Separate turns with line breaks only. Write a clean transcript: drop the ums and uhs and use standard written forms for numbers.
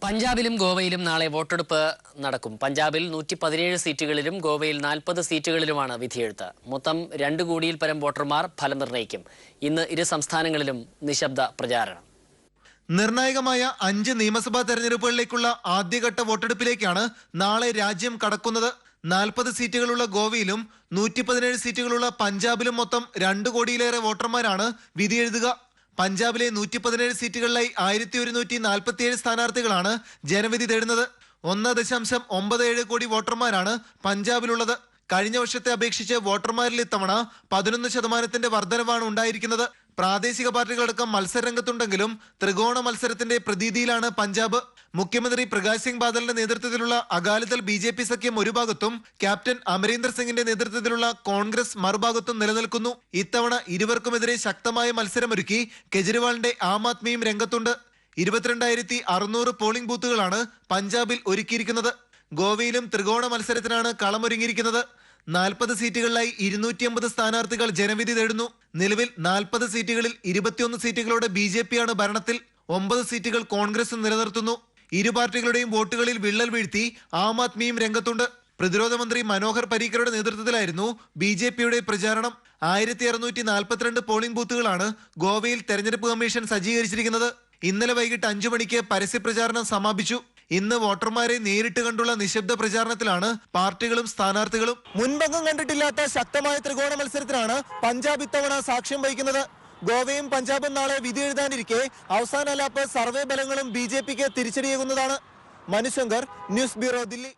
പഞ്ചാബിലും ഗോവയിലും നാളെ വോട്ടെടുപ്പ് നടക്കും. പഞ്ചാബിൽ 117 സീറ്റുകളിലും ഗോവയിൽ 40 സീറ്റുകളിലുമാണ് വിധിയെഴുത്ത്. മൊത്തം 2 കോടിയിൽ പരം വോട്ടർമാർ ഫലം നിർണ്ണയിക്കും. ഇന്ന് ഇരു സംസ്ഥാനങ്ങളിലും നിശബ്ദ പ്രചാരണം.
നിർണായകമായ 5 നിയമസഭാ തെരഞ്ഞെടുപ്പുകളിലേക്കുള്ള ആദ്യഘട്ട വോട്ടെടുപ്പിലേക്കാണ് നാളെ രാജ്യം കടക്കുന്നത്. 40 സീറ്റുകളുള്ള ഗോവയിലും 117 സീറ്റുകളുള്ള പഞ്ചാബിലും മൊത്തം 2 കോടിയിലേറെ വോട്ടർമാരാണ് വിധിയെഴുതുക. പഞ്ചാബിലെ 117 സീറ്റുകളിലായി 1147 സ്ഥാനാർത്ഥികളാണ് ജനവിധി തേടുന്നത്. 1.97 കോടി വോട്ടർമാരാണ് പഞ്ചാബിലുള്ളത്. കഴിഞ്ഞ വർഷത്തെ അപേക്ഷിച്ച് വോട്ടർമാരിൽ ഇത്തവണ 11% വർധനവാണ് ഉണ്ടായിരിക്കുന്നത്. പ്രാദേശിക പാർട്ടികളടക്കം മത്സരരംഗത്തുണ്ടെങ്കിലും ത്രികോണ മത്സരത്തിന്റെ പ്രതീതിയിലാണ് പഞ്ചാബ്. മുഖ്യമന്ത്രി പ്രകാശ് സിംഗ് ബാദലിന്റെ നേതൃത്വത്തിലുള്ള അകാലിദൾ BJP സഖ്യം ഒരു ഭാഗത്തും ക്യാപ്റ്റൻ അമരീന്ദർ സിംഗിന്റെ നേതൃത്വത്തിലുള്ള കോൺഗ്രസ് മറുഭാഗത്തും നിലനിൽക്കുന്നു. ഇത്തവണ ഇരുവർക്കുമെതിരെ ശക്തമായ മത്സരമൊരുക്കി കെജ്രിവാളിന്റെ ആം ആദ്മിയും രംഗത്തുണ്ട്. 22,600 പോളിംഗ് ബൂത്തുകളാണ് പഞ്ചാബിൽ ഒരുക്കിയിരിക്കുന്നത്. ഗോവയിലും ത്രികോണ മത്സരത്തിനാണ് കളമൊരുങ്ങിയിരിക്കുന്നത്. 40 സീറ്റുകളിലായി 250 സ്ഥാനാർത്ഥികൾ ജനവിധി തേടുന്നു. നിലവിൽ 40 സീറ്റുകളിൽ 21 സീറ്റുകളോടെ BJP ആണ് ഭരണത്തിൽ. 9 സീറ്റുകൾ കോൺഗ്രസും നിലനിർത്തുന്നു. ഇരു പാർട്ടികളുടെയും വോട്ടുകളിൽ വിള്ളൽ വീഴ്ത്തി ആം ആദ്മിയും രംഗത്തുണ്ട്. പ്രതിരോധ മന്ത്രി മനോഹർ പരീക്കറുടെ നേതൃത്വത്തിലായിരുന്നു BJPയുടെ പ്രചാരണം. 1642 പോളിംഗ് ബൂത്തുകളാണ് ഗോവയിൽ തെരഞ്ഞെടുപ്പ് കമ്മീഷൻ സജ്ജീകരിച്ചിരിക്കുന്നത്. ഇന്നലെ വൈകിട്ട് 5 മണിക്ക് പരസ്യപ്രചാരണം സമാപിച്ചു. ഇന്ന് വോട്ടർമാരെ നേരിട്ട് കണ്ടുള്ള നിശബ്ദ പ്രചാരണത്തിലാണ് പാർട്ടികളും സ്ഥാനാർത്ഥികളും. മുൻപെങ്ങും കണ്ടിട്ടില്ലാത്ത ശക്തമായ ത്രികോണ മത്സരത്തിനാണ് പഞ്ചാബ് ഇത്തവണ സാക്ഷ്യം വഹിക്കുന്നത്. ഗോവയും പഞ്ചാബും നാളെ വിധി എഴുതാനിരിക്കെ അവസാന ലാപ്പ് സർവേ ഫലങ്ങളും BJPക്ക് തിരിച്ചടിയേകുന്നതാണ്. Manushankar, news bureau, Delhi.